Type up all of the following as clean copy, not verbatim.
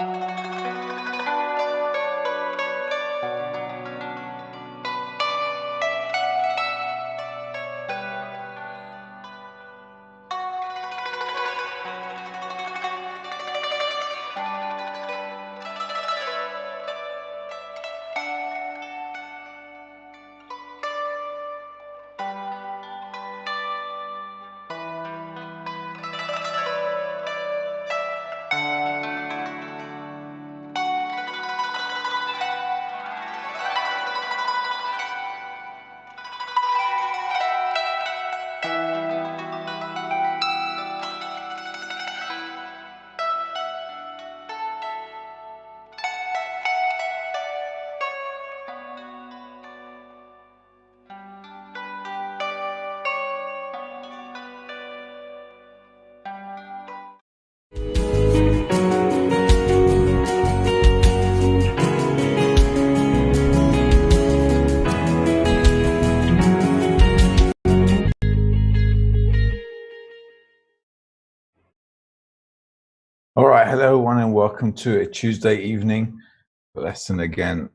All right, hello everyone, and welcome to a Tuesday evening lesson again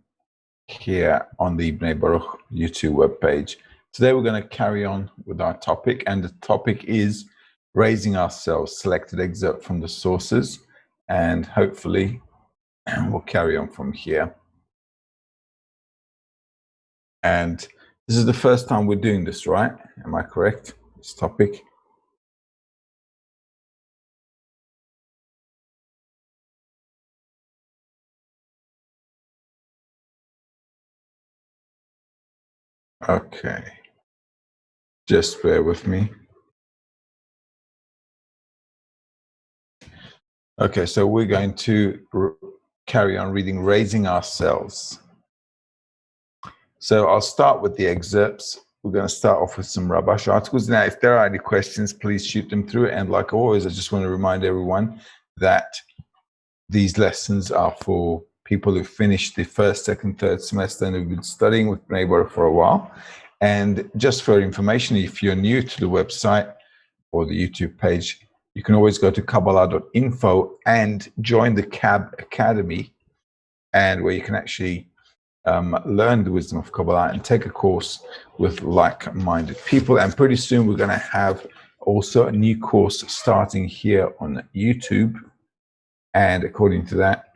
here on the Bnei Baruch YouTube webpage. Today we're going to carry on with our topic, and the topic is raising ourselves, selected excerpt from the sources, and hopefully we'll carry on from here. And this is the first time we're doing this, right? Am I correct? This topic? Okay, just bear with me. Okay, so we're going to carry on reading Raising Ourselves. So I'll start with the excerpts. We're going to start off with some Rabash articles. Now, if there are any questions, please shoot them through. And like always, I just want to remind everyone that these lessons are for people who finished the first, second, third semester and who've been studying with Bnei Baruch for a while. And just for information, if you're new to the website or the YouTube page, you can always go to Kabbalah.info and join the CAB Academy, and where you can actually learn the wisdom of Kabbalah and take a course with like-minded people. And pretty soon we're going to have also a new course starting here on YouTube. And according to that,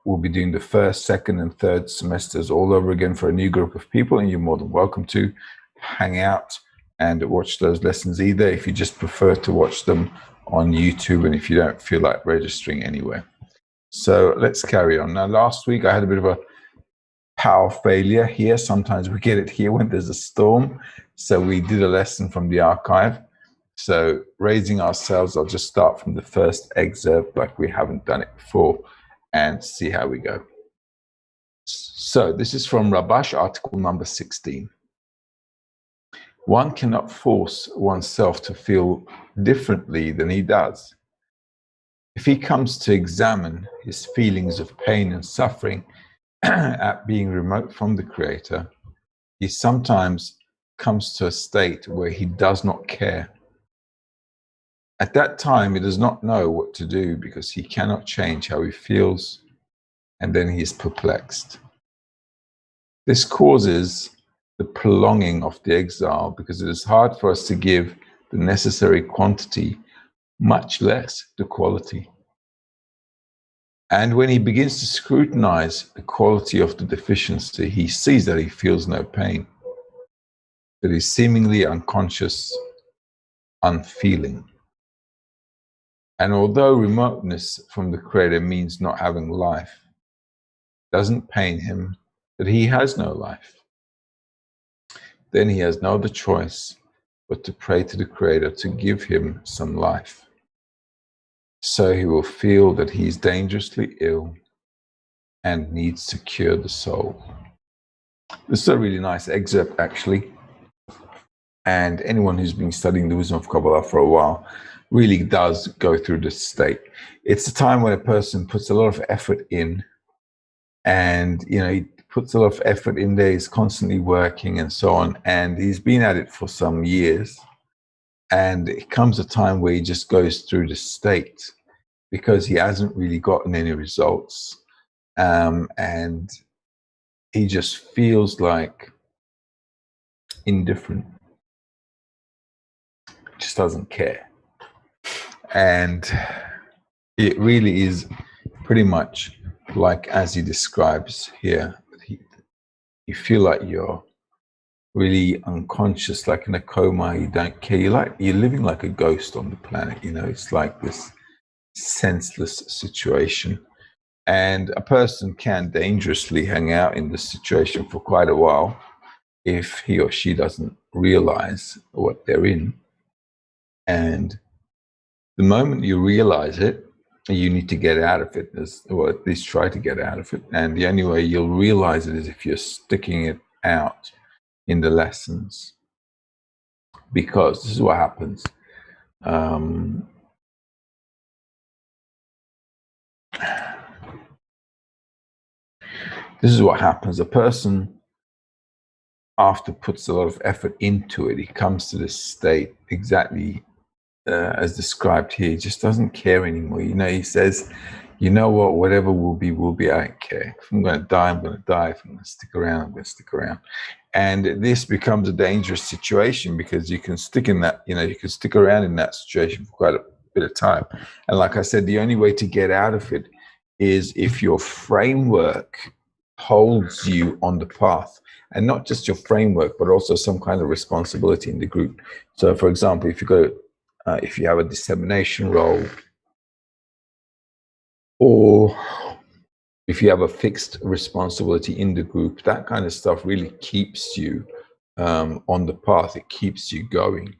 we'll be doing the first, second, and third semesters all over again for a new group of people. And you're more than welcome to hang out and watch those lessons, either if you just prefer to watch them on YouTube and if you don't feel like registering anywhere. So let's carry on. Now, last week I had a bit of a power failure here. Sometimes we get it here when there's a storm. So we did a lesson from the archive. So Raising Ourselves, I'll just start from the first excerpt like we haven't done it before and see how we go. So this is from Rabash, article number 16. One cannot force oneself to feel differently than he does. If he comes to examine his feelings of pain and suffering at being remote from the Creator, he sometimes comes to a state where he does not care. At that time, he does not know what to do because he cannot change how he feels, and then he is perplexed. This causes the prolonging of the exile because it is hard for us to give the necessary quantity, much less the quality. And when he begins to scrutinize the quality of the deficiency, he sees that he feels no pain, that he's seemingly unconscious, unfeeling. And although remoteness from the Creator means not having life, it doesn't pain him that he has no life. Then he has no other choice but to pray to the Creator to give him some life. So he will feel that he is dangerously ill and needs to cure the soul. This is a really nice excerpt, actually. And anyone who's been studying the wisdom of Kabbalah for a while really does go through this state. It's a time when a person puts a lot of effort in, and he puts a lot of effort in there, he's constantly working and so on, and he's been at it for some years, and it comes a time where he just goes through this state because he hasn't really gotten any results, and he just feels like indifferent, just doesn't care. And it really is pretty much like as he describes here. You feel like you're really unconscious, like in a coma. You don't care. You're living like a ghost on the planet. It's like this senseless situation. And a person can dangerously hang out in this situation for quite a while if he or she doesn't realize what they're in. And the moment you realize it, you need to get out of it, or at least try to get out of it. And the only way you'll realize it is if you're sticking it out in the lessons. Because this is what happens. This is what happens. A person, after puts a lot of effort into it, he comes to this state exactly as described here. He just doesn't care anymore. He says, you know what, whatever will be, I don't care. If I'm going to die, I'm going to die. If I'm going to stick around, I'm going to stick around. And this becomes a dangerous situation because you can stick in that, you can stick around in that situation for quite a bit of time. And like I said, the only way to get out of it is if your framework holds you on the path, and not just your framework, but also some kind of responsibility in the group. So for example, if you have a dissemination role, or if you have a fixed responsibility in the group, that kind of stuff really keeps you on the path. It keeps you going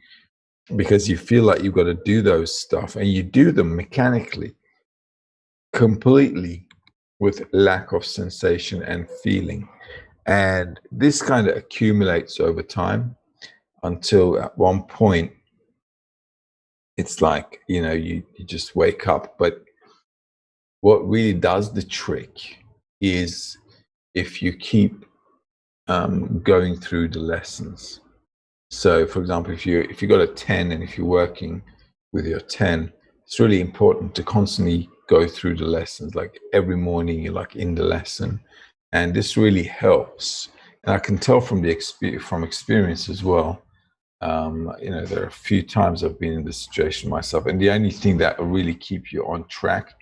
because you feel like you've got to do those stuff, and you do them mechanically, completely with lack of sensation and feeling. And this kind of accumulates over time until at one point it's like, you just wake up. But what really does the trick is if you keep going through the lessons. So for example, if you got a 10 and if you're working with your 10, it's really important to constantly go through the lessons. Like every morning you're like in the lesson, and this really helps. And I can tell from experience as well. There are a few times I've been in this situation myself, and the only thing that will really keep you on track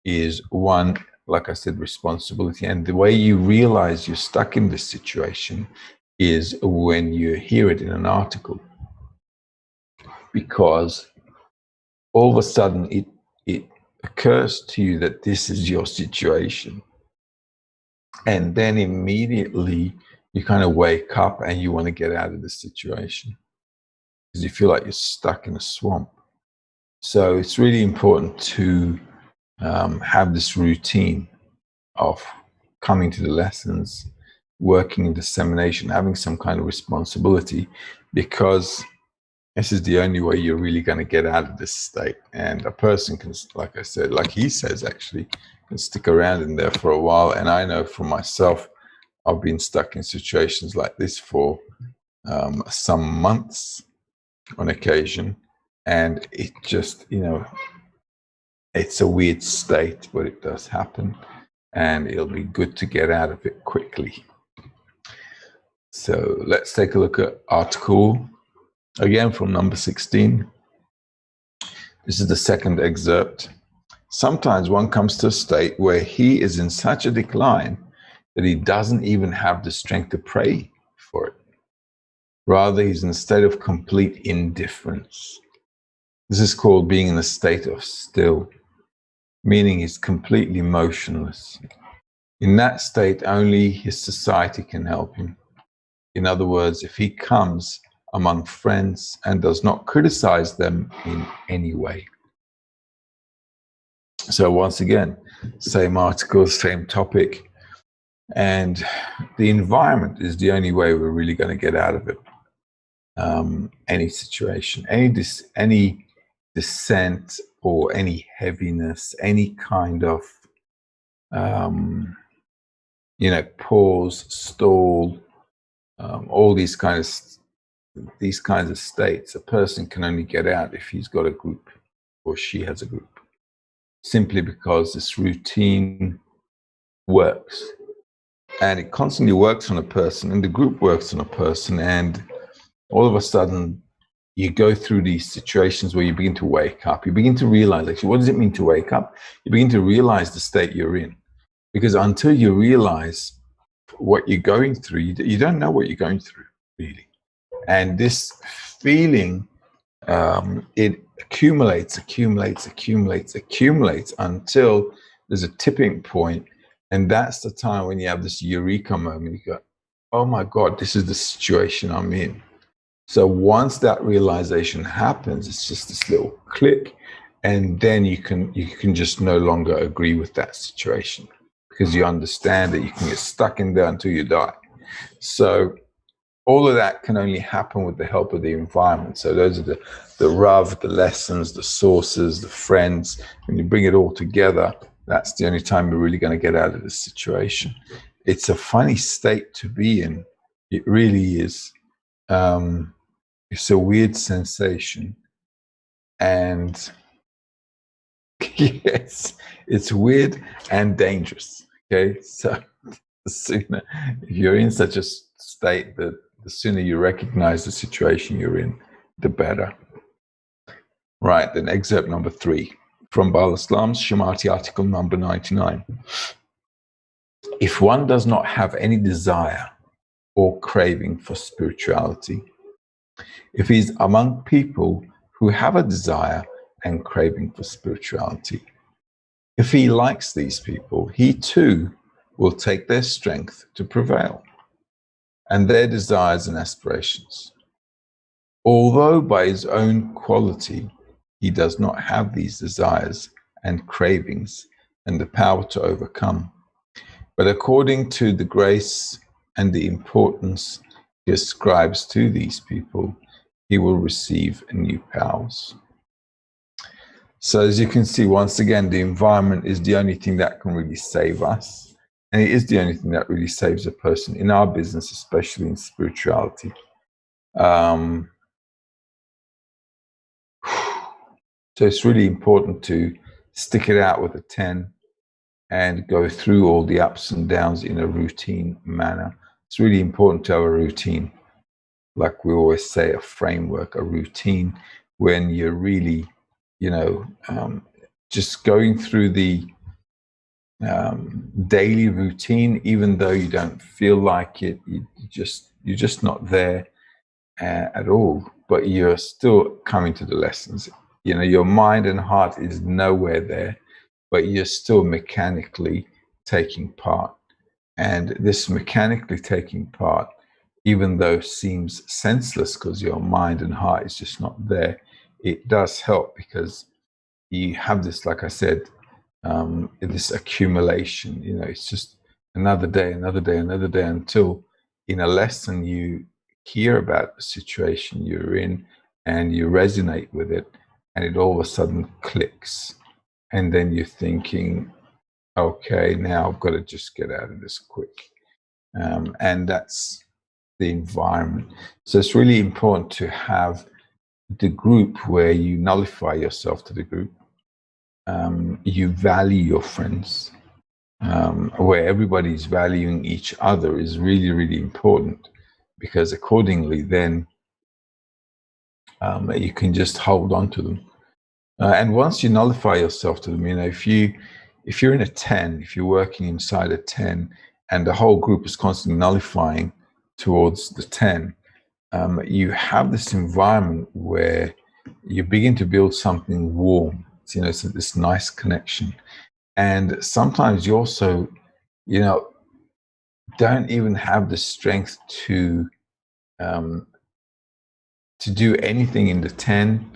is one, like I said, responsibility. And the way you realize you're stuck in this situation is when you hear it in an article, because all of a sudden it occurs to you that this is your situation. And then immediately you kind of wake up and you want to get out of the situation because you feel like you're stuck in a swamp. So it's really important to have this routine of coming to the lessons, working in dissemination, having some kind of responsibility, because this is the only way you're really going to get out of this state. And a person can, like I said, like he says, actually can stick around in there for a while. And I know for myself, I've been stuck in situations like this for some months on occasion. And it just, it's a weird state, but it does happen. And it'll be good to get out of it quickly. So let's take a look at article again from number 16. This is the second excerpt. Sometimes one comes to a state where he is in such a decline that he doesn't even have the strength to pray for it. Rather, he's in a state of complete indifference. This is called being in a state of still, meaning he's completely motionless. In that state, only his society can help him. In other words, if he comes among friends and does not criticize them in any way. So once again, same article, same topic, and the environment is the only way we're really going to get out of it. Any situation, any dissent or any heaviness, any kind of pause, stall, all these kinds of states, a person can only get out if he's got a group or she has a group. simply because this routine works. And it constantly works on a person, and the group works on a person, and all of a sudden you go through these situations where you begin to wake up. You begin to realize, actually, what does it mean to wake up? You begin to realize the state you're in. Because until you realize what you're going through, you don't know what you're going through, really. And this feeling, it accumulates until there's a tipping point. And that's the time when you have this eureka moment. You go, oh my God, this is the situation I'm in. So once that realization happens, it's just this little click, and then you can just no longer agree with that situation, because you understand that you can get stuck in there until you die. So all of that can only happen with the help of the environment. So those are the Rav, the lessons, the sources, the friends. When you bring it all together, that's the only time you're really going to get out of this situation. It's a funny state to be in. It really is. It's a weird sensation. And yes, it's weird and dangerous. Okay, so the sooner, if you're in such a state, that the sooner you recognize the situation you're in, the better. Right, then excerpt number 3 from Baal Islam's Shemati article number 99. If one does not have any desire or craving for spirituality, if he's among people who have a desire and craving for spirituality, if he likes these people, he too will take their strength to prevail and their desires and aspirations. Although by his own quality, he does not have these desires and cravings and the power to overcome, but according to the grace and the importance he ascribes to these people, he will receive new powers. So as you can see, once again, the environment is the only thing that can really save us. And it is the only thing that really saves a person in our business, especially in spirituality. So it's really important to stick it out with a 10 and go through all the ups and downs in a routine manner. It's really important to have a routine. Like we always say, a framework, a routine, when you're really, just going through the daily routine, even though you don't feel like it, you're just not there at all, but you're still coming to the lessons. Your mind and heart is nowhere there, but you're still mechanically taking part. And this mechanically taking part, even though seems senseless because your mind and heart is just not there, it does help, because you have this, like I said, this accumulation. It's just another day, until in a lesson you hear about the situation you're in and you resonate with it, and it all of a sudden clicks. And then you're thinking, okay, now I've got to just get out of this quick. And that's the environment. So it's really important to have the group where you nullify yourself to the group. You value your friends, where everybody's valuing each other is really, really important, because accordingly, then you can just hold on to them. And once you nullify yourself to them, if you're in a 10, if you're working inside a 10, and the whole group is constantly nullifying towards the 10, you have this environment where you begin to build something warm. So this nice connection. And sometimes you also, don't even have the strength to do anything in the 10,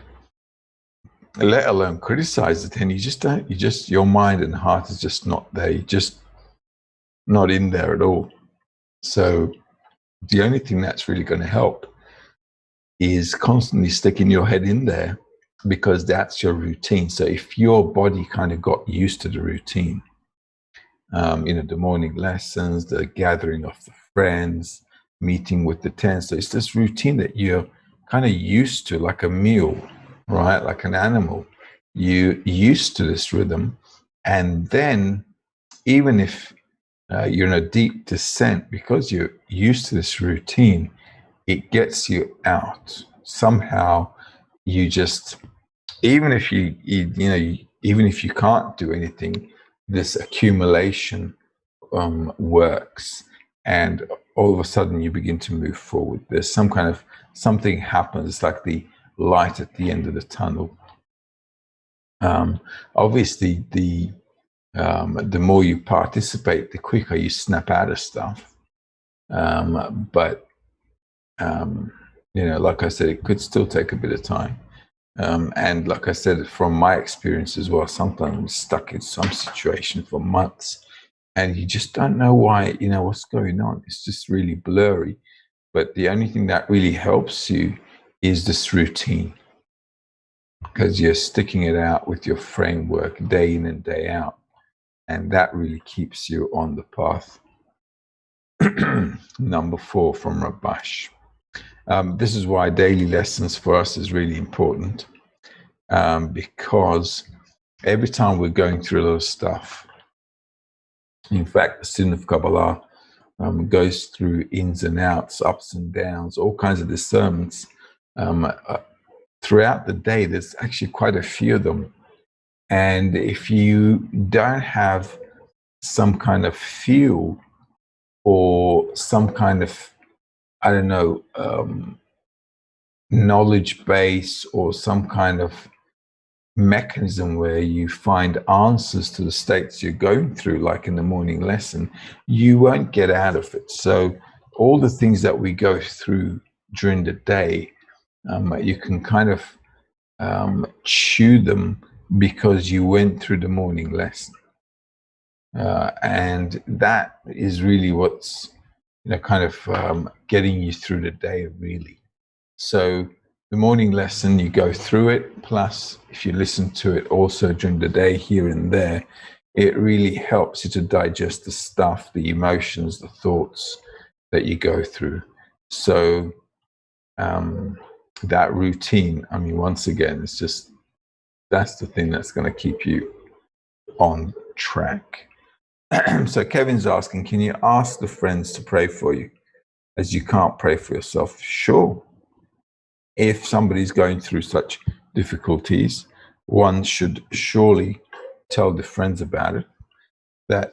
let alone criticize the 10. You just don't. Your mind and heart is just not there. You're just not in there at all. So the only thing that's really going to help is constantly sticking your head in there, because that's your routine. So if your body kind of got used to the routine, the morning lessons, the gathering of the friends, meeting with the 10. So it's this routine that you're kind of used to, like a meal, right? Like an animal. you're used to this rhythm. And then even if you're in a deep descent, because you're used to this routine, it gets you out. Somehow you just, even if even if you can't do anything, this accumulation works. And all of a sudden you begin to move forward. There's something happens. It's like the light at the end of the tunnel. Obviously, the more you participate, the quicker you snap out of stuff. But like I said, it could still take a bit of time. And like I said, from my experience as well, sometimes I'm stuck in some situation for months, and you just don't know why, what's going on. It's just really blurry. But the only thing that really helps you is this routine, because you're sticking it out with your framework day in and day out. And that really keeps you on the path. Number 4 from Rabash. This is why daily lessons for us is really important, because every time we're going through a lot of stuff, in fact, the student of Kabbalah goes through ins and outs, ups and downs, all kinds of discernments. Throughout the day, there's actually quite a few of them. And if you don't have some kind of fuel or some kind of, knowledge base or some kind of mechanism where you find answers to the states you're going through, like in the morning lesson, you won't get out of it. So all the things that we go through during the day, you can kind of chew them because you went through the morning lesson. And that is really what's getting you through the day, really. So the morning lesson, you go through it, plus if you listen to it also during the day here and there, it really helps you to digest the stuff, the emotions, the thoughts that you go through. So that routine, once again, it's just, that's the thing that's going to keep you on track. So Kevin's asking, can you ask the friends to pray for you as you can't pray for yourself? Sure. If somebody's going through such difficulties, one should surely tell the friends about it, that,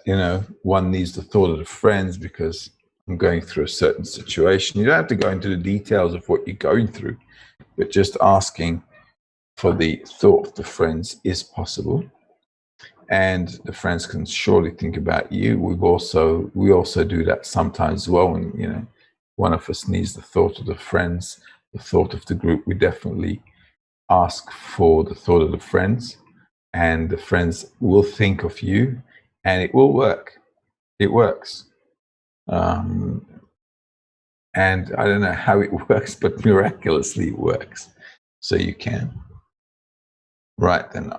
one needs the thought of the friends because I'm going through a certain situation. You don't have to go into the details of what you're going through, but just asking for the thought of the friends is possible. And the friends can surely think about you. We also do that sometimes as well. When, one of us needs the thought of the friends, the thought of the group, we definitely ask for the thought of the friends, and the friends will think of you, and it will work. It works. And I don't know how it works, but miraculously it works. So you can. Right then,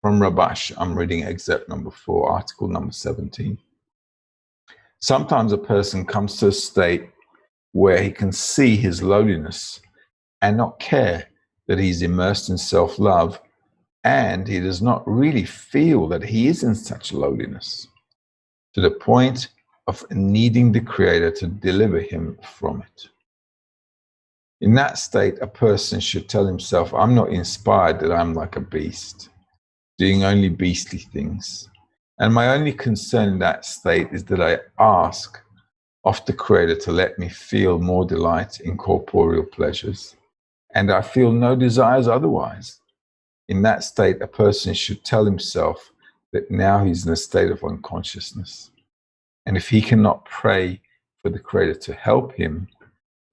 from Rabash, I'm reading excerpt number 4, article number 17. Sometimes a person comes to a state where he can see his lowliness and not care that he's immersed in self-love, and he does not really feel that he is in such lowliness, to the point of needing the Creator to deliver him from it. In that state, a person should tell himself, I'm not inspired that I'm like a beast, doing only beastly things. And my only concern in that state is that I ask of the Creator to let me feel more delight in corporeal pleasures, and I feel no desires otherwise. In that state, a person should tell himself that now he's in a state of unconsciousness. And if he cannot pray for the Creator to help him,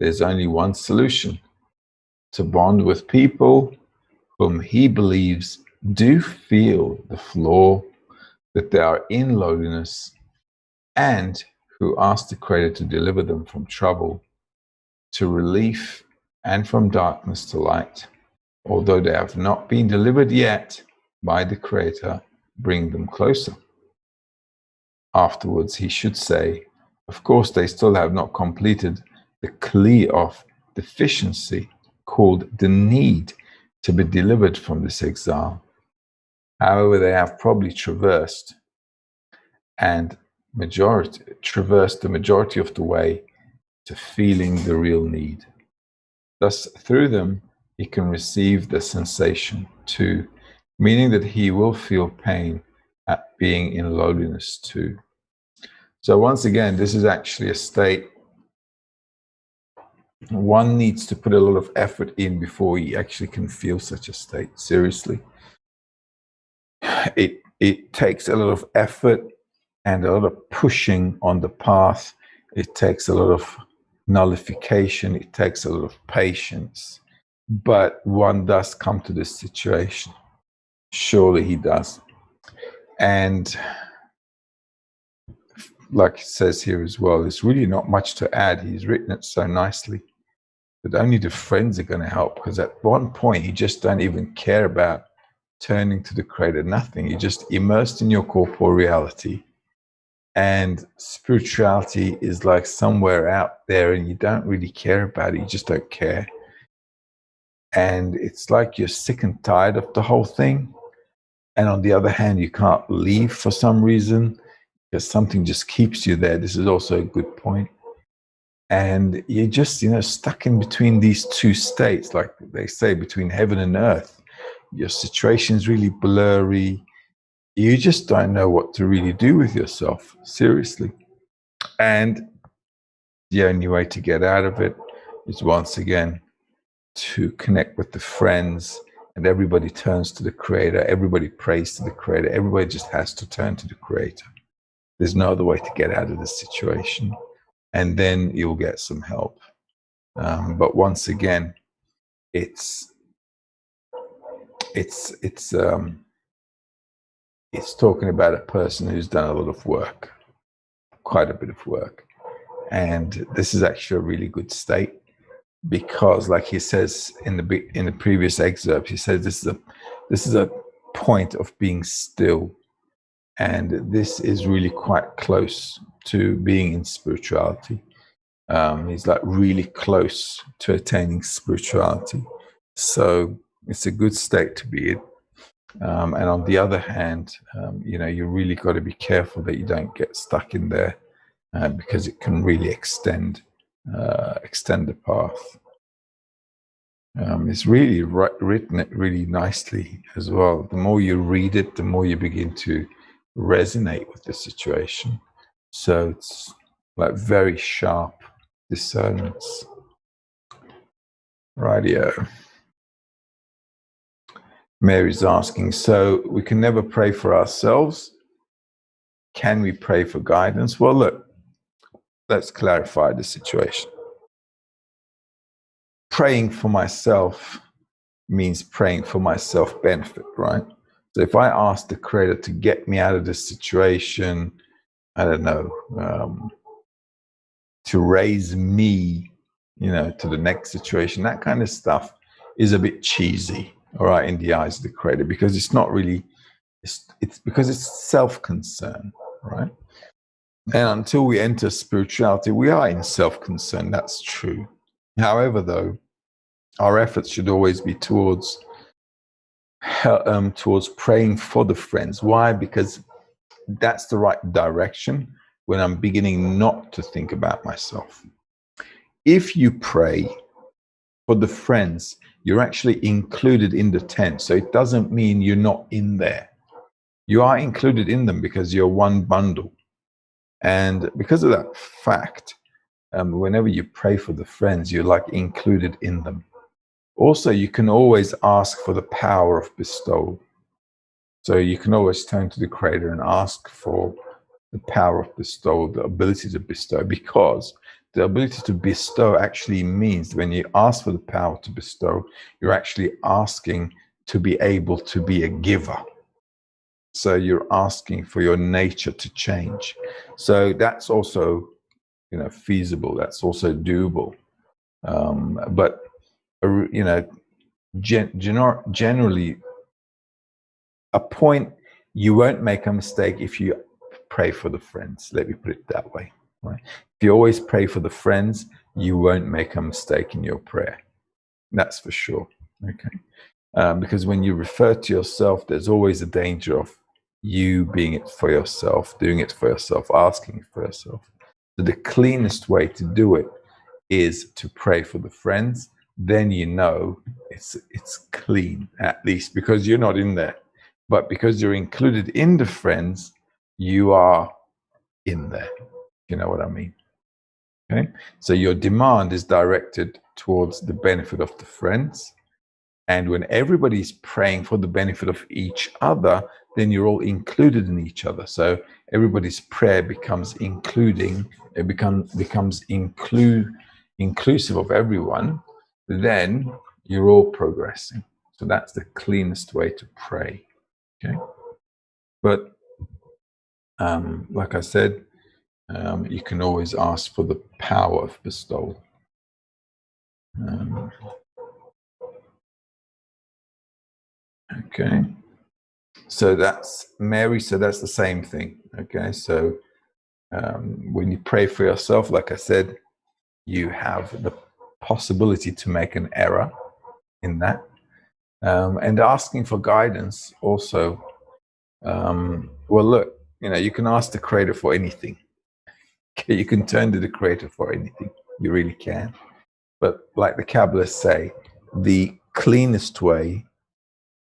there's only one solution: to bond with people whom he believes do feel the flaw, that they are in lowliness, and who ask the Creator to deliver them from trouble, to relief, and from darkness to light. Although they have not been delivered yet by the Creator, bring them closer. Afterwards, he should say, of course, they still have not completed the kli of deficiency, called the need to be delivered from this exile. However, they have probably traversed the majority of the way to feeling the real need. Thus, through them, he can receive the sensation too, meaning that he will feel pain at being in lowliness too. So once again, this is actually a state one needs to put a lot of effort in before he actually can feel such a state. Seriously. It takes a lot of effort and a lot of pushing on the path. It takes a lot of nullification. It takes a lot of patience. But one does come to this situation. Surely he does. And like it says here as well, there's really not much to add. He's written it so nicely that only the friends are going to help, because at one point you just don't even care about turning to the Creator, nothing. You're just immersed in your corporeal reality. And spirituality is like somewhere out there and you don't really care about it. You just don't care. And it's like you're sick and tired of the whole thing. And on the other hand, you can't leave for some reason because something just keeps you there. This is also a good point. And you're just, stuck in between these two states, like they say, between heaven and earth. Your situation's really blurry. You just don't know what to really do with yourself, seriously. And the only way to get out of it is, once again, to connect with the friends, and everybody turns to the Creator. Everybody prays to the Creator. Everybody just has to turn to the Creator. There's no other way to get out of this situation. And then you'll get some help. But once again, it's talking about a person who's done a lot of work, quite a bit of work. And this is actually a really good state, because like he says in the previous excerpt, he says this is a point of being still. And this is really quite close to being in spirituality. He's like really close to attaining spirituality. So it's a good state to be in. And on the other hand, you really got to be careful that you don't get stuck in there, because it can really extend the path. It's really written it really nicely as well. The more you read it, the more you begin to resonate with the situation. So it's like very sharp discernments. Rightio. Mary's asking, so we can never pray for ourselves. Can we pray for guidance? Well, look, let's clarify the situation. Praying for myself means praying for my self-benefit, right? So if I ask the Creator to get me out of this situation, I don't know, to raise me, to the next situation, that kind of stuff is a bit cheesy, all right, in the eyes of the Creator, because it's not really, it's because it's self-concern, right? And until we enter spirituality, we are in self-concern, that's true. However, though, our efforts should always be towards praying for the friends. Why? Because that's the right direction when I'm beginning not to think about myself. If you pray for the friends, you're actually included in the tent. So it doesn't mean you're not in there. You are included in them because you're one bundle. And because of that fact, whenever you pray for the friends, you're like included in them. Also, you can always ask for the power of bestowal. So you can always turn to the Creator and ask for the power of bestowal, the ability to bestow, because the ability to bestow actually means when you ask for the power to bestow, you're actually asking to be able to be a giver. So you're asking for your nature to change. So that's also, feasible. That's also doable. But generally, a point, you won't make a mistake if you pray for the friends. Let me put it that way. Right? If you always pray for the friends, you won't make a mistake in your prayer. That's for sure. Okay. Because when you refer to yourself, there's always a danger of you being it for yourself, doing it for yourself, asking it for yourself. So the cleanest way to do it is to pray for the friends. Then you know it's clean, at least, because you're not in there. But because you're included in the friends, you are in there. You know what I mean? Okay. So your demand is directed towards the benefit of the friends. And when everybody's praying for the benefit of each other, then you're all included in each other. So everybody's prayer becomes including, it becomes inclusive of everyone. Then you're all progressing. So that's the cleanest way to pray. Okay. But like I said, you can always ask for the power of bestowal. Okay. So that's Mary. So that's the same thing. Okay. So when you pray for yourself, like I said, you have the possibility to make an error in that. And asking for guidance also. Well, look, you can ask the Creator for anything. Okay, you can turn to the Creator for anything. You really can. But like the Kabbalists say, the cleanest way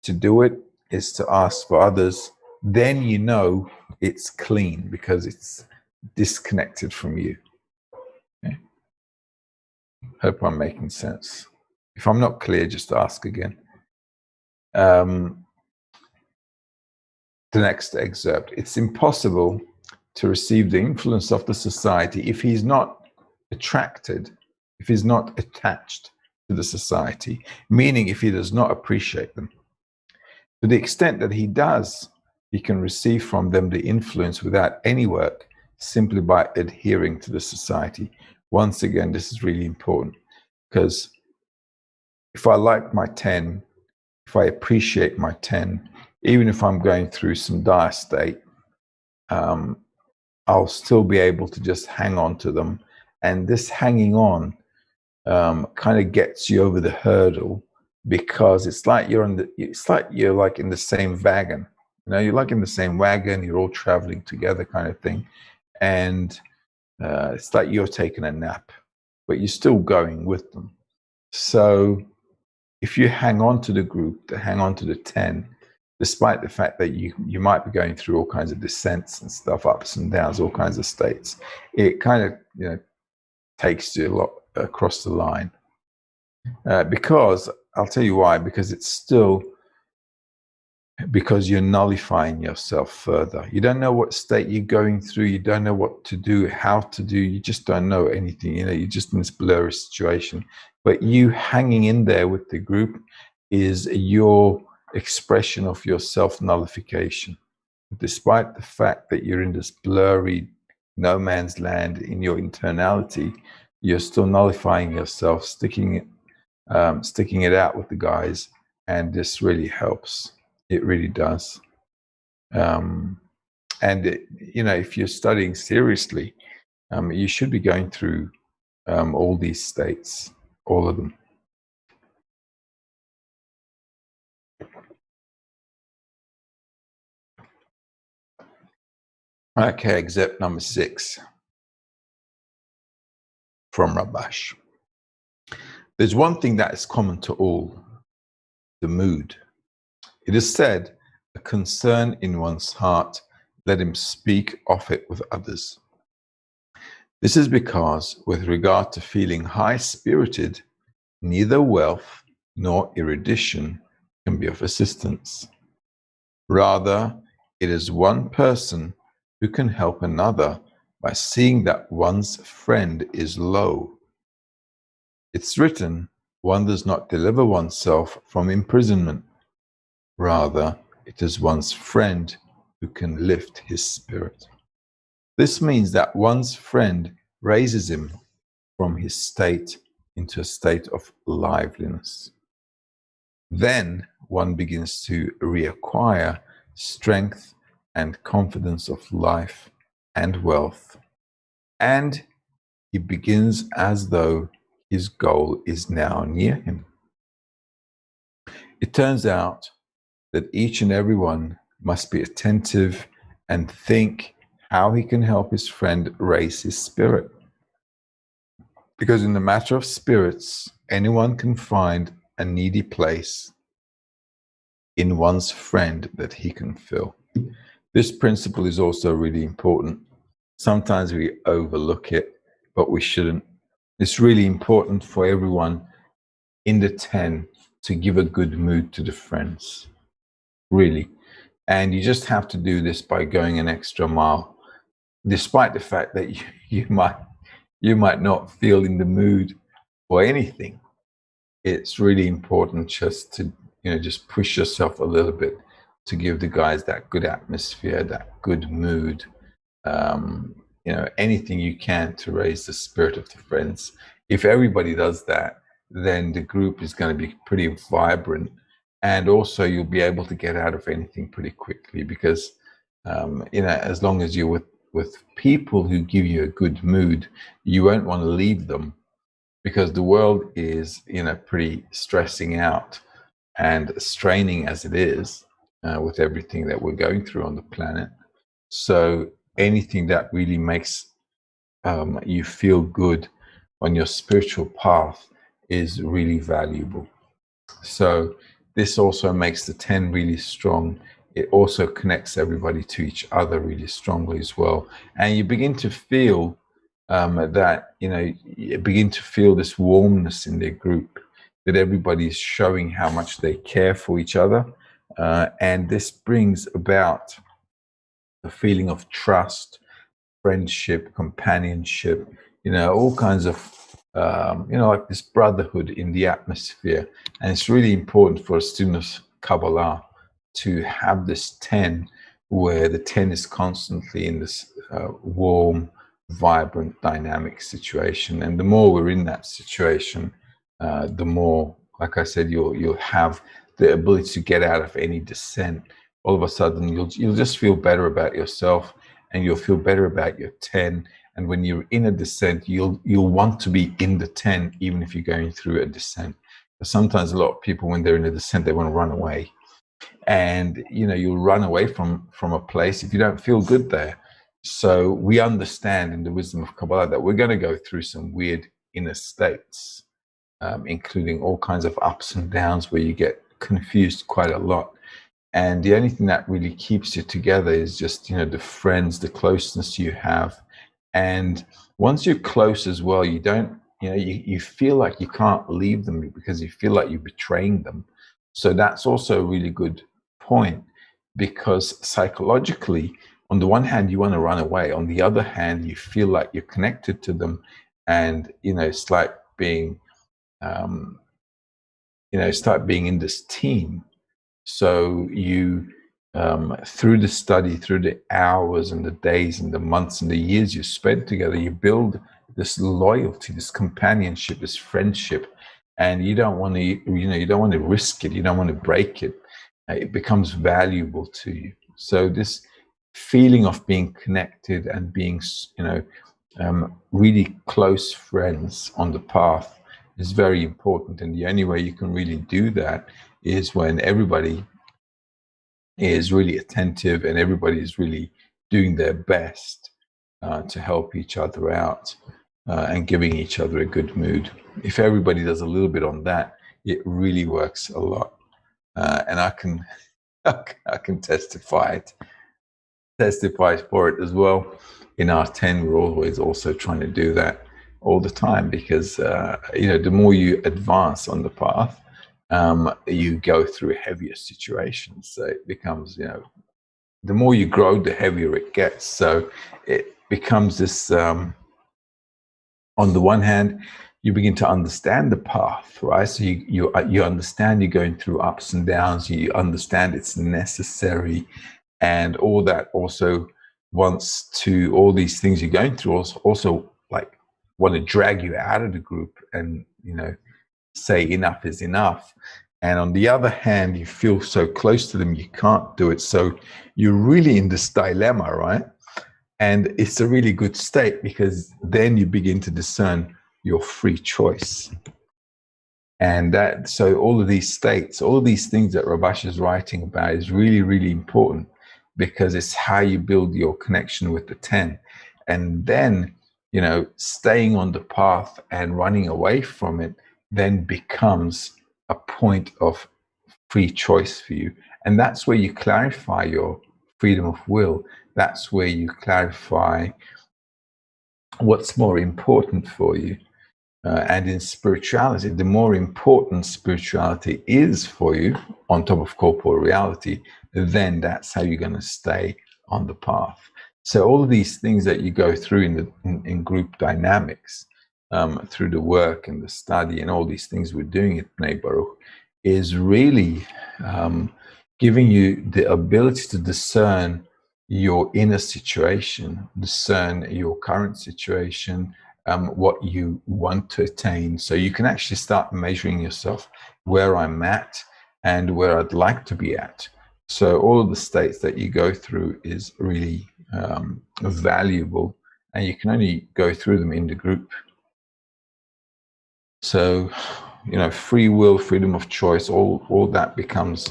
to do it is to ask for others. Then you know it's clean because it's disconnected from you. Okay? Hope I'm making sense. If I'm not clear, just ask again. The next excerpt. It's impossible to receive the influence of the society if he's not attracted, if he's not attached to the society, meaning if he does not appreciate them. To the extent that he does, he can receive from them the influence without any work, simply by adhering to the society. Once again, this is really important, because if I like my 10, if I appreciate my 10, even if I'm going through some dire state, I'll still be able to just hang on to them. And this hanging on kind of gets you over the hurdle, because it's like you're in the same wagon. You're like in the same wagon, you're all traveling together kind of thing. And it's like you're taking a nap, but you're still going with them. So if you hang on to the group, to hang on to the 10, despite the fact that you might be going through all kinds of descents and stuff, ups and downs, all kinds of states, it kind of takes you a lot across the line. Because I'll tell you why, because you're nullifying yourself further. You don't know what state you're going through. You don't know what to do, how to do. You just don't know anything. You're just in this blurry situation. But you hanging in there with the group is your expression of your self-nullification. Despite the fact that you're in this blurry no man's land in your internality, you're still nullifying yourself, sticking it out with the guys, and this really helps. It really does. And if you're studying seriously, you should be going through all these states, all of them. Okay, excerpt number 6 from Rabash. There's one thing that is common to all: the mood. It is said, a concern in one's heart, let him speak of it with others. This is because, with regard to feeling high-spirited, neither wealth nor erudition can be of assistance. Rather, it is one person who can help another by seeing that one's friend is low. It's written, one does not deliver oneself from imprisonment. Rather, it is one's friend who can lift his spirit. This means that one's friend raises him from his state into a state of liveliness. Then one begins to reacquire strength and confidence of life and wealth, and he begins as though his goal is now near him. It turns out that each and every one must be attentive and think how he can help his friend raise his spirit. Because in the matter of spirits, anyone can find a needy place in one's friend that he can fill. This principle is also really important. Sometimes we overlook it, but we shouldn't. It's really important for everyone in the 10 to give a good mood to the friends, really. And you just have to do this by going an extra mile, despite the fact that you might not feel in the mood for anything. It's really important just to, just push yourself a little bit to give the guys that good atmosphere, that good mood, anything you can to raise the spirit of the friends. If everybody does that, then the group is going to be pretty vibrant, and also you'll be able to get out of anything pretty quickly, because as long as you're with people who give you a good mood, you won't want to leave them, because the world is pretty stressing out and straining as it is, with everything that we're going through on the planet. So anything that really makes you feel good on your spiritual path is really valuable. So this also makes the 10 really strong. It also connects everybody to each other really strongly as well. And you begin to feel that, you begin to feel this warmness in their group, that everybody is showing how much they care for each other. And this brings about a feeling of trust, friendship, companionship, all kinds of, like this brotherhood in the atmosphere. And it's really important for a student of Kabbalah to have this 10, where the 10 is constantly in this warm, vibrant, dynamic situation. And the more we're in that situation, the more, like I said, you'll have the ability to get out of any dissent. All of a sudden, you'll just feel better about yourself, and you'll feel better about your 10. And when you're in a descent, you'll want to be in the 10, even if you're going through a descent. But sometimes a lot of people, when they're in a descent, they want to run away. And you'll run away from a place if you don't feel good there. So we understand in the wisdom of Kabbalah that we're going to go through some weird inner states, including all kinds of ups and downs where you get confused quite a lot. And the only thing that really keeps you together is just, the friends, the closeness you have. And once you're close as well, you don't, you feel like you can't leave them, because you feel like you're betraying them. So that's also a really good point, because psychologically, on the one hand, you want to run away. On the other hand, you feel like you're connected to them. And, it's like being, it's like being in this team. So you, through the study, through the hours and the days and the months and the years you spend together, you build this loyalty, this companionship, this friendship, and you don't want to, you don't want to risk it. You don't want to break it. It becomes valuable to you. So this feeling of being connected and being, really close friends on the path is very important. And the only way you can really do that is when everybody is really attentive and everybody is really doing their best to help each other out and giving each other a good mood. If everybody does a little bit on that, it really works a lot. And I can testify for it as well. In our 10, we're always also trying to do that all the time, because the more you advance on the path, you go through heavier situations. So it becomes, the more you grow, the heavier it gets. So it becomes this, on the one hand, you begin to understand the path, right? So you understand you're going through ups and downs. You understand it's necessary, and all that also wants to, all these things you're going through also like want to drag you out of the group and, say enough is enough. And on the other hand, you feel so close to them, you can't do it. So you're really in this dilemma, right? And it's a really good state, because then you begin to discern your free choice. And that, so all of these states, all of these things that Rabash is writing about is really, really important, because it's how you build your connection with the 10. And then, staying on the path and running away from it then becomes a point of free choice for you. And that's where you clarify your freedom of will. That's where you clarify what's more important for you. And in spirituality, the more important spirituality is for you, on top of corporeal reality, then that's how you're going to stay on the path. So all of these things that you go through in group dynamics, through the work and the study and all these things we're doing at Bnei Baruch, is really giving you the ability to discern your inner situation, discern your current situation, what you want to attain. So you can actually start measuring yourself, where I'm at and where I'd like to be at. So all of the states that you go through is really valuable, and you can only go through them in the group. So, free will, freedom of choice, all that becomes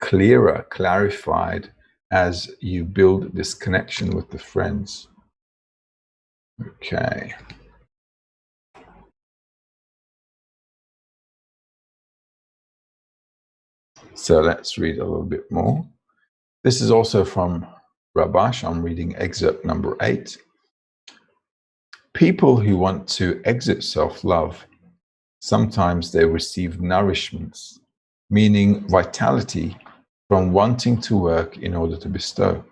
clearer, clarified as you build this connection with the friends. Okay. So let's read a little bit more. This is also from Rabash. I'm reading excerpt number 8. People who want to exit self-love, sometimes they receive nourishments, meaning vitality, from wanting to work in order to bestow.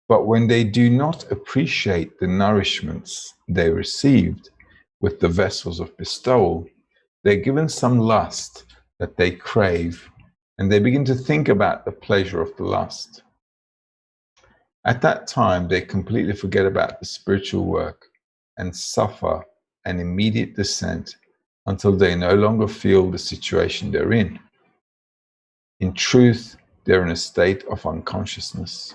But when they do not appreciate the nourishments they received with the vessels of bestowal, they're given some lust that they crave, and they begin to think about the pleasure of the lust. At that time, they completely forget about the spiritual work and suffer an immediate descent until they no longer feel the situation they're in. In truth, they're in a state of unconsciousness,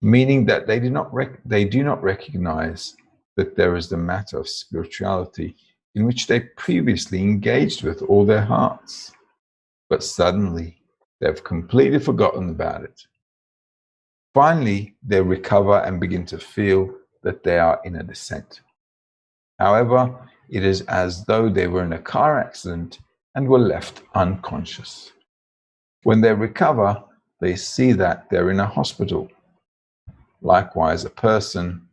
meaning that they do not recognize that there is the matter of spirituality in which they previously engaged with all their hearts, but suddenly they've completely forgotten about it. Finally, they recover and begin to feel that they are in a descent. However, it is as though they were in a car accident and were left unconscious. When they recover, they see that they're in a hospital. Likewise, a person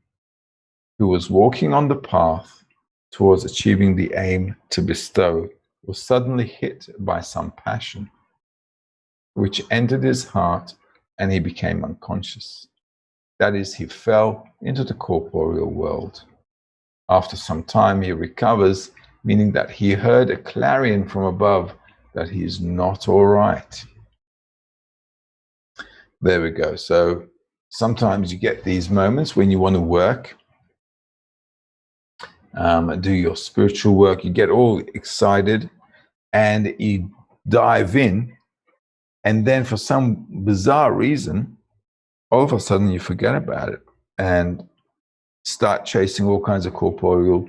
who was walking on the path towards achieving the aim to bestow was suddenly hit by some passion, which entered his heart, and he became unconscious. That is, he fell into the corporeal world. After some time, he recovers, meaning that he heard a clarion from above that he is not all right. There we go. So sometimes you get these moments when you want to work, do your spiritual work, you get all excited and you dive in, and then for some bizarre reason, all of a sudden you forget about it and start chasing all kinds of corporeal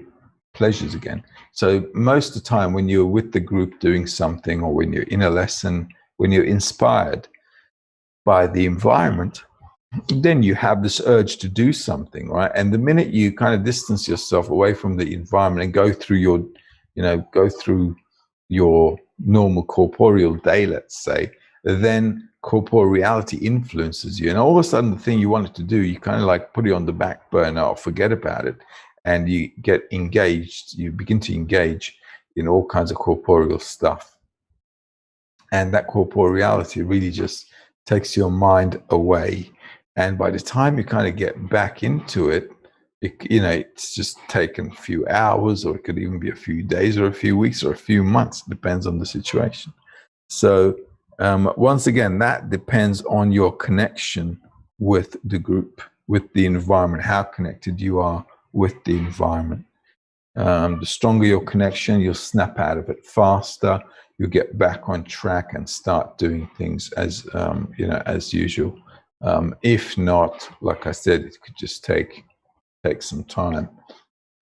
pleasures again. So most of the time when you're with the group doing something, or when you're in a lesson, when you're inspired by the environment, then you have this urge to do something, right? And the minute you kind of distance yourself away from the environment and go through your normal corporeal day, let's say, then corporeality influences you. And all of a sudden, the thing you wanted to do, you kind of like put it on the back burner or forget about it. And you get engaged, you begin to engage in all kinds of corporeal stuff. And that corporeality really just takes your mind away. And by the time you kind of get back into it, it's just taken a few hours, or it could even be a few days or a few weeks or a few months, depends on the situation. So once again, that depends on your connection with the group, with the environment, how connected you are with the environment. The stronger your connection, you'll snap out of it faster. You'll get back on track and start doing things as usual. If not, like I said, it could just take some time,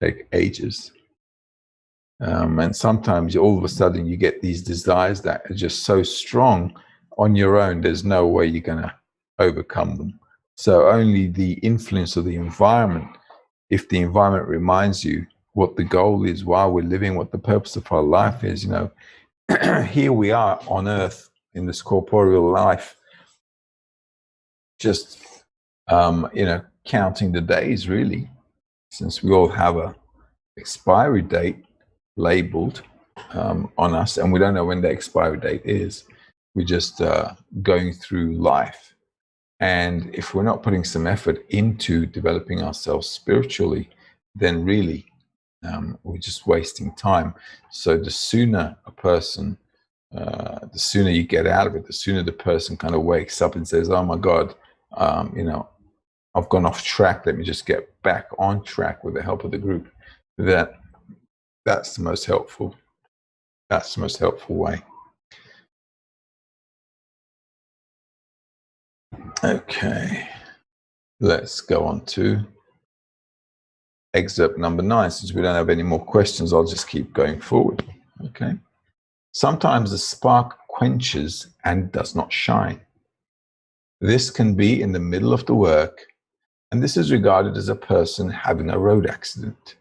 take ages. And sometimes all of a sudden you get these desires that are just so strong on your own, there's no way you're going to overcome them. So only the influence of the environment, if the environment reminds you what the goal is, why we're living, what the purpose of our life is, here we are on earth in this corporeal life, just, counting the days really, since we all have a expiry date labeled on us, and we don't know when the expiry date is. We're just going through life. And if we're not putting some effort into developing ourselves spiritually, then really we're just wasting time. So the sooner a person, the sooner you get out of it, the sooner the person kind of wakes up and says, oh my God, I've gone off track. Let me just get back on track with the help of the group. That's the most helpful. That's the most helpful way. Okay, let's go on to excerpt number 9. Since we don't have any more questions, I'll just keep going forward. Okay. Sometimes the spark quenches and does not shine. This can be in the middle of the work, and this is regarded as a person having a road accident.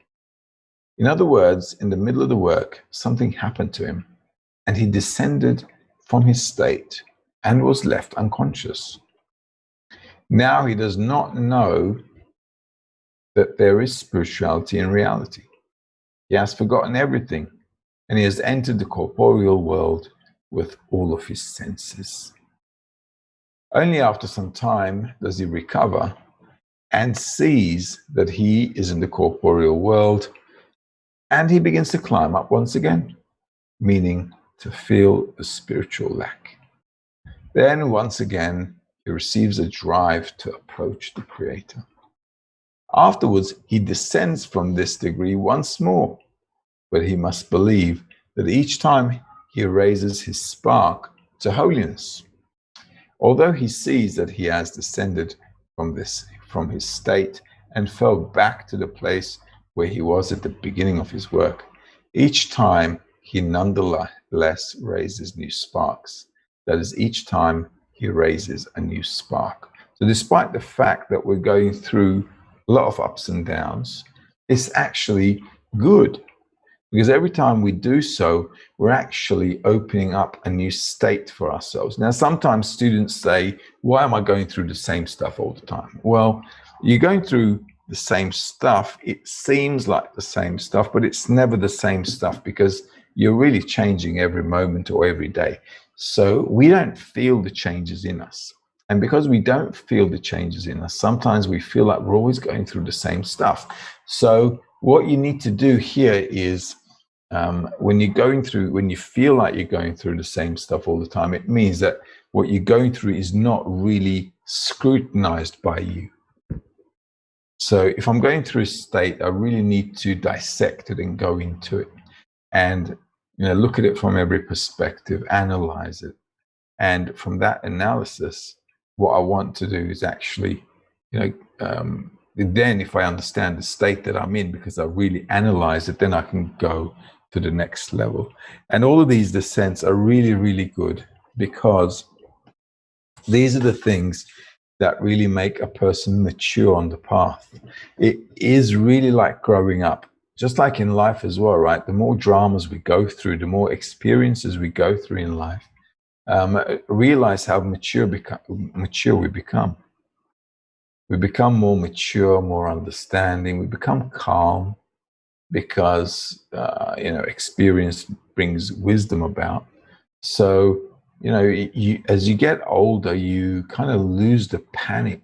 In other words, in the middle of the work, something happened to him, and he descended from his state and was left unconscious. Now he does not know that there is spirituality in reality. He has forgotten everything, and he has entered the corporeal world with all of his senses. Only after some time does he recover and sees that he is in the corporeal world, and he begins to climb up once again, meaning to feel the spiritual lack. Then once again, he receives a drive to approach the Creator. Afterwards, he descends from this degree once more, but he must believe that each time he raises his spark to holiness. Although he sees that he has descended from his state and fell back to the place where he was at the beginning of his work, each time he nonetheless raises new sparks. That is, each time he raises a new spark. So despite the fact that we're going through a lot of ups and downs, it's actually good, because every time we do so, we're actually opening up a new state for ourselves. Now, sometimes students say, why am I going through the same stuff all the time? Well, you're going through the same stuff. It seems like the same stuff, but it's never the same stuff, because you're really changing every moment or every day. So we don't feel the changes in us. And because we don't feel the changes in us, sometimes we feel like we're always going through the same stuff. So what you need to do here is, when you feel like you're going through the same stuff all the time, it means that what you're going through is not really scrutinized by you. So if I'm going through a state, I really need to dissect it and go into it and look at it from every perspective, analyze it. And from that analysis, what I want to do is actually, then if I understand the state that I'm in, because I really analyze it, then I can go to the next level. And all of these descents are really, really good, because these are the things that really make a person mature on the path. It is really like growing up, just like in life as well, right? The more dramas we go through, the more experiences we go through in life, realize how mature we become. We become more mature, more understanding. We become calm, because experience brings wisdom about. So as you get older, you kind of lose the panic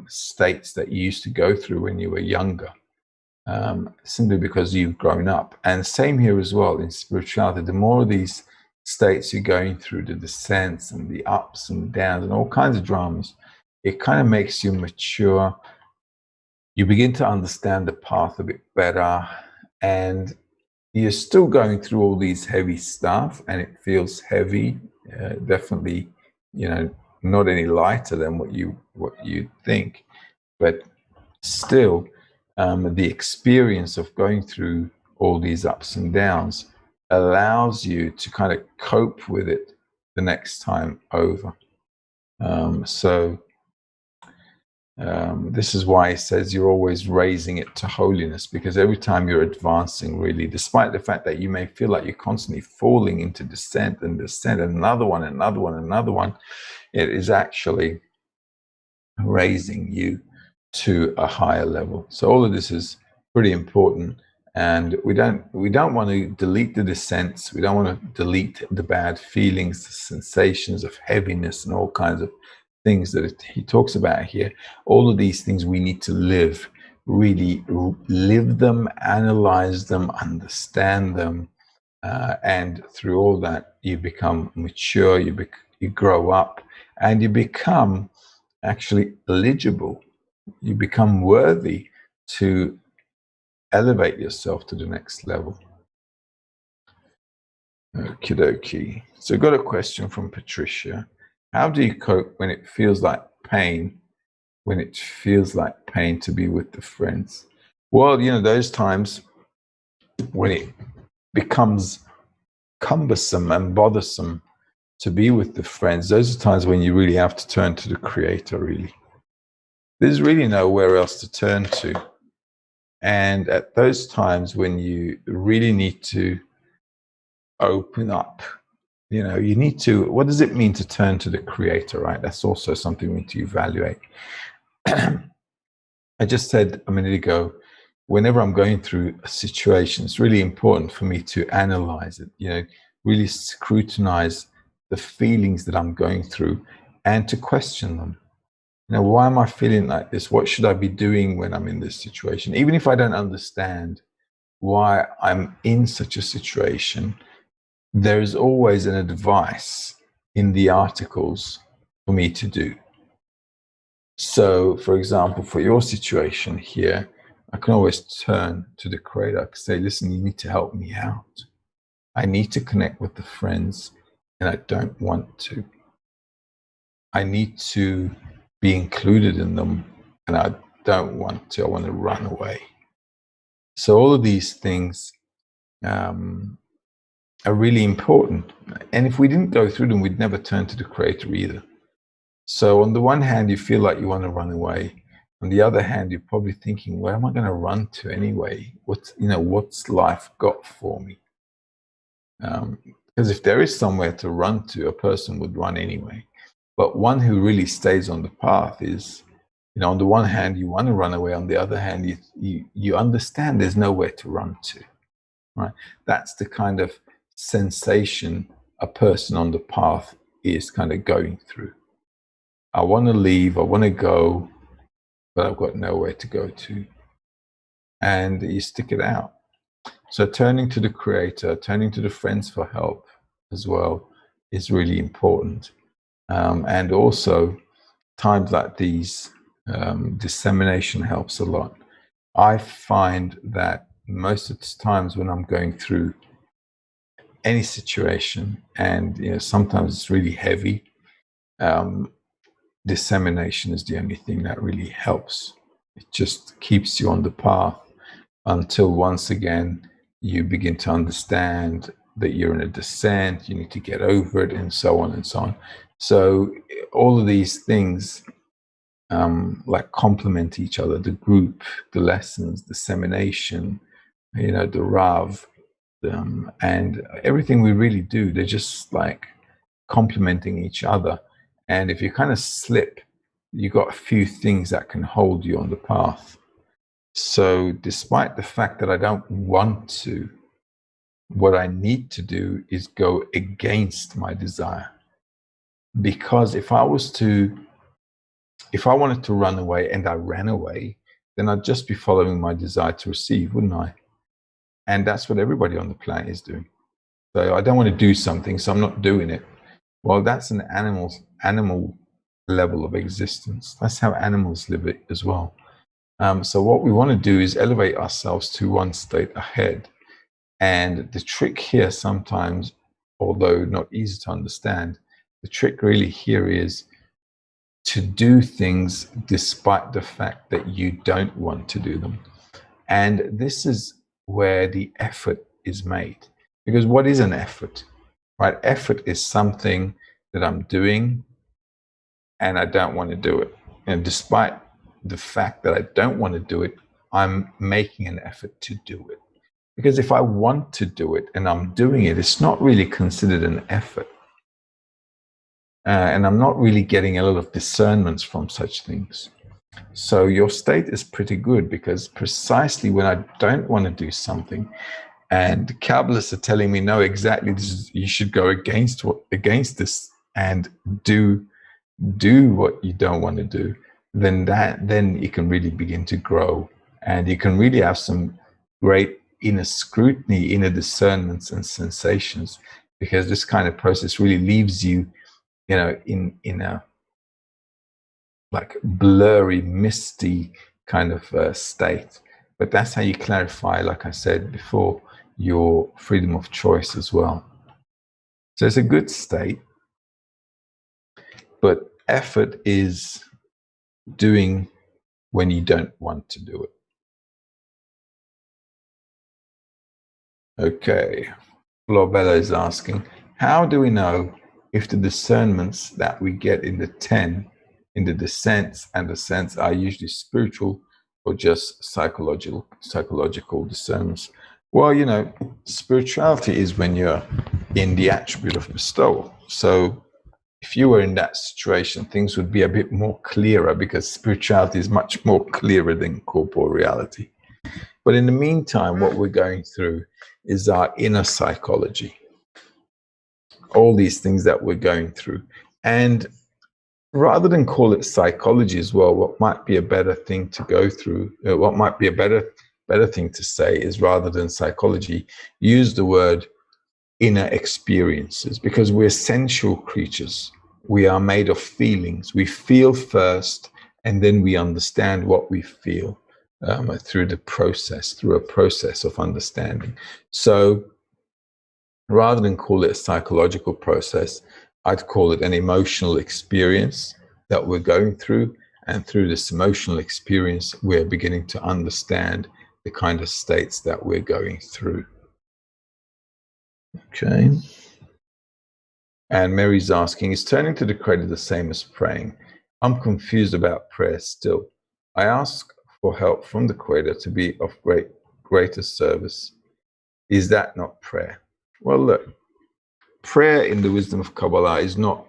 states that you used to go through when you were younger, simply because you've grown up. And same here as well in spirituality. The more of these states you're going through, the descents and the ups and downs and all kinds of dramas, it kind of makes you mature. You begin to understand the path a bit better, and you're still going through all these heavy stuff, and it feels heavy, definitely, not any lighter than what you think, but still, the experience of going through all these ups and downs, allows you to kind of cope with it the next time over. This is why he says you're always raising it to holiness, because every time you're advancing, really, despite the fact that you may feel like you're constantly falling into descent and descent, and another one, another one, another one, it is actually raising you to a higher level. So all of this is pretty important, and we don't want to delete the descents. We don't want to delete the bad feelings, the sensations of heaviness, and all kinds of things that he talks about here. All of these things we need to live, really live them, analyze them, understand them, and through all that you become mature, you grow up, and you become actually eligible. You become worthy to elevate yourself to the next level. Okie dokie. So got a question from Patricia. How do you cope when it feels like pain, when it feels like pain to be with the friends? Well, those times when it becomes cumbersome and bothersome to be with the friends, those are times when you really have to turn to the Creator, really. There's really nowhere else to turn to. And at those times when you really need to open up, you need to, what does it mean to turn to the Creator, right? That's also something we need to evaluate. I just said a minute ago, whenever I'm going through a situation, it's really important for me to analyze it, really scrutinize the feelings that I'm going through and to question them. Why am I feeling like this? What should I be doing when I'm in this situation? Even if I don't understand why I'm in such a situation, there is always an advice in the articles for me to do. So, for example, for your situation here, I can always turn to the Creator. I can say, listen, you need to help me out. I need to connect with the friends, and I don't want to. I need to be included in them, and I don't want to. I want to run away. So all of these things are really important. And if we didn't go through them, we'd never turn to the Creator either. So on the one hand, you feel like you want to run away. On the other hand, you're probably thinking, where am I going to run to anyway? What's life got for me? Because if there is somewhere to run to, a person would run anyway. But one who really stays on the path is, on the one hand, you want to run away. On the other hand, you understand there's nowhere to run to, right? That's the kind of sensation a person on the path is kind of going through. I want to leave, I want to go, but I've got nowhere to go to. And you stick it out. So turning to the Creator, turning to the friends for help as well is really important. And also, times like these, dissemination helps a lot. I find that most of the times when I'm going through any situation, and sometimes it's really heavy, dissemination is the only thing that really helps. It just keeps you on the path until once again you begin to understand that you're in a descent, you need to get over it, and so on and so on. So all of these things like complement each other: the group, the lessons, dissemination, the Rav, and everything we really do. They're just like complementing each other. And if you kind of slip, you got a few things that can hold you on the path. So despite the fact that I don't want to, what I need to do is go against my desire. Because if I wanted to run away and I ran away, then I'd just be following my desire to receive, wouldn't I? And that's what everybody on the planet is doing. So I don't want to do something, so I'm not doing it. Well, that's an animal level of existence. That's how animals live it as well. So what we want to do is elevate ourselves to one state ahead. And the trick here sometimes, although not easy to understand, the trick really here is to do things despite the fact that you don't want to do them. And this is where the effort is made. Because what is an effort? Right? Effort is something that I'm doing and I don't want to do it. And despite the fact that I don't want to do it, I'm making an effort to do it. Because if I want to do it and I'm doing it, it's not really considered an effort. And I'm not really getting a lot of discernments from such things. So your state is pretty good, because precisely when I don't want to do something, and the Kabbalists are telling me, no, exactly, you should go against this and do what you don't want to do, then you can really begin to grow, and you can really have some great inner scrutiny, inner discernments and sensations, because this kind of process really leaves you, in a like blurry, misty kind of state. But that's how you clarify, like I said before, your freedom of choice as well. So it's a good state, but effort is doing when you don't want to do it. Okay, Florabella is asking, how do we know if the discernments that we get in the 10, in the descents and ascents, are usually spiritual or just psychological discernments? Well, spirituality is when you're in the attribute of bestowal. So if you were in that situation, things would be a bit more clearer, because spirituality is much more clearer than corporeal reality. But in the meantime, what we're going through is our inner psychology. All these things that we're going through. And rather than call it psychology as well, what might be a better thing to go through, what might be a better thing to say is, rather than psychology, use the word inner experiences, because we're sensual creatures. We are made of feelings. We feel first, and then we understand what we feel through a process of understanding. So rather than call it a psychological process, I'd call it an emotional experience that we're going through. And through this emotional experience, we're beginning to understand the kind of states that we're going through. Okay. And Mary's asking, is turning to the Creator the same as praying? I'm confused about prayer still. I ask for help from the Creator to be of greater service. Is that not prayer? Well, look, prayer in the wisdom of Kabbalah is not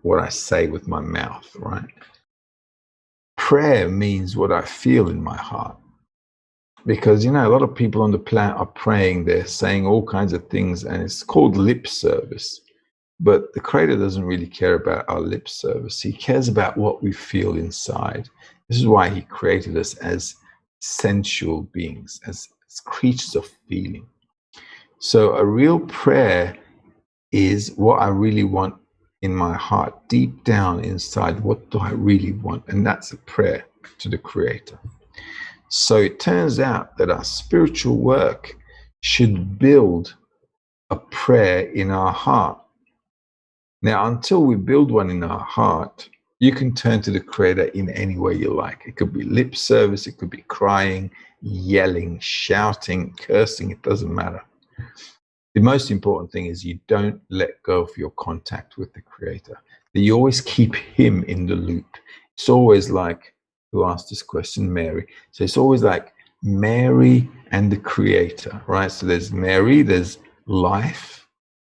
what I say with my mouth, right? Prayer means what I feel in my heart. Because, a lot of people on the planet are praying, they're saying all kinds of things, and it's called lip service. But the Creator doesn't really care about our lip service. He cares about what we feel inside. This is why he created us as sensual beings, as creatures of feeling. So a real prayer is what I really want in my heart, deep down inside. What do I really want? And that's a prayer to the Creator. So it turns out that our spiritual work should build a prayer in our heart. Now, until we build one in our heart, you can turn to the Creator in any way you like. It could be lip service, it could be crying, yelling, shouting, cursing, it doesn't matter. The most important thing is you don't let go of your contact with the Creator, that you always keep him in the loop. It's always like, who asked this question? Mary. So it's always like Mary and the Creator, right? So there's Mary, there's life,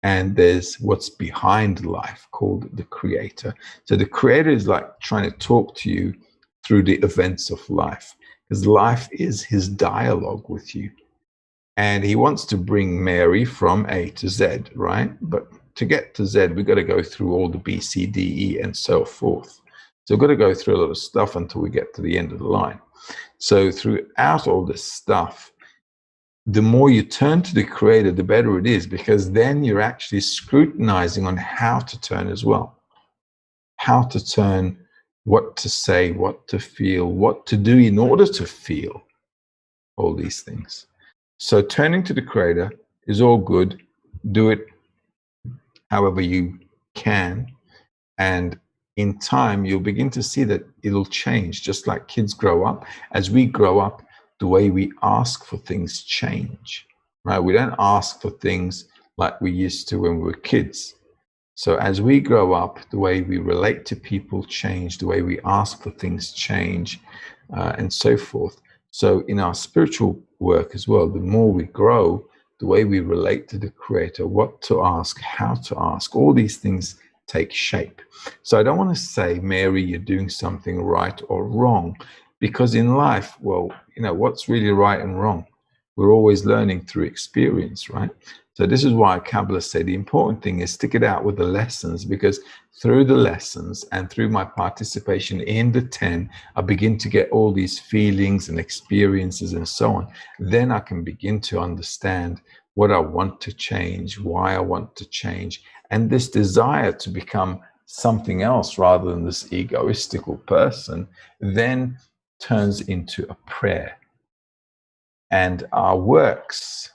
and there's what's behind life called the Creator. So the Creator is like trying to talk to you through the events of life, because life is his dialogue with you. And he wants to bring Mary from A to Z, right? But to get to Z, we've got to go through all the B, C, D, E, and so forth. So we've got to go through a lot of stuff until we get to the end of the line. So throughout all this stuff, the more you turn to the Creator, the better it is, because then you're actually scrutinizing on how to turn as well. How to turn, what to say, what to feel, what to do in order to feel all these things. So turning to the Creator is all good. Do it however you can. And in time, you'll begin to see that it'll change, just like kids grow up. As we grow up, the way we ask for things change, right? We don't ask for things like we used to when we were kids. So as we grow up, the way we relate to people change, the way we ask for things change, and so forth. So in our spiritual work as well, the more we grow, the way we relate to the Creator, what to ask, how to ask, all these things take shape. So I don't want to say, Mary, you're doing something right or wrong, because in life, well, what's really right and wrong? We're always learning through experience, right? So this is why Kabbalah say the important thing is stick it out with the lessons, because through the lessons and through my participation in the 10, I begin to get all these feelings and experiences and so on. Then I can begin to understand what I want to change, why I want to change, and this desire to become something else rather than this egoistical person then turns into a prayer. And our works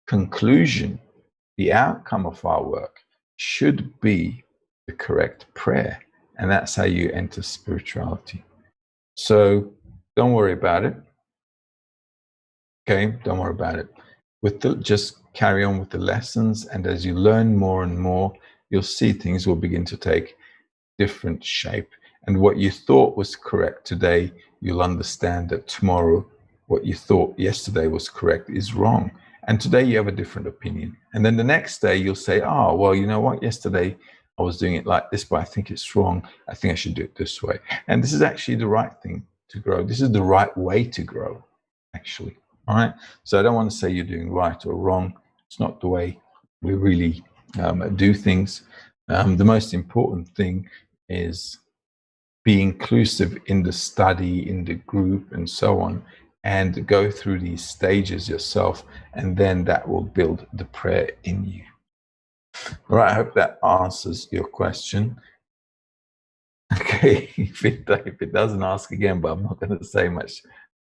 conclusion, the outcome of our work should be the correct prayer. And that's how you enter spirituality. So don't worry about it. Okay, don't worry about it. Just carry on with the lessons. And as you learn more and more, you'll see things will begin to take different shape. And what you thought was correct today, you'll understand that tomorrow what you thought yesterday was correct is wrong. And today you have a different opinion. And then the next day you'll say, oh, well, you know what? Yesterday I was doing it like this, but I think it's wrong. I think I should do it this way. And this is actually the right thing to grow. This is the right way to grow, actually. All right. So I don't want to say you're doing right or wrong. It's not the way we really do things. The most important thing is be inclusive in the study, in the group, and so on, and go through these stages yourself, and then that will build the prayer in you. All right, I hope that answers your question. Okay, if it doesn't, ask again, but I'm not going to say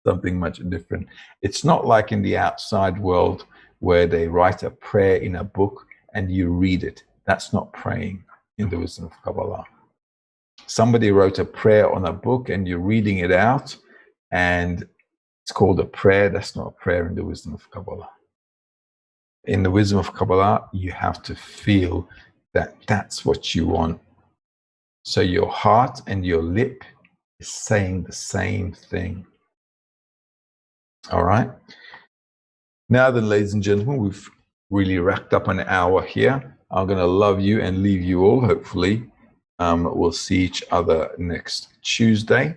something much different. It's not like in the outside world where they write a prayer in a book and you read it. That's not praying in the wisdom of Kabbalah. Somebody wrote a prayer on a book and you're reading it out and it's called a prayer. That's not a prayer in the wisdom of Kabbalah. In the wisdom of Kabbalah, you have to feel that that's what you want. So your heart and your lip is saying the same thing. All right. Now then, ladies and gentlemen, we've really racked up an hour here. I'm going to love you and leave you all, hopefully. We'll see each other next Tuesday.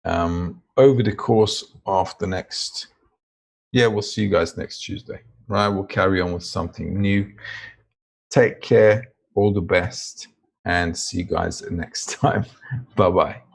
Over the course of the next, we'll see you guys next Tuesday. Right? We'll carry on with something new. Take care. All the best. And see you guys next time. Bye-bye.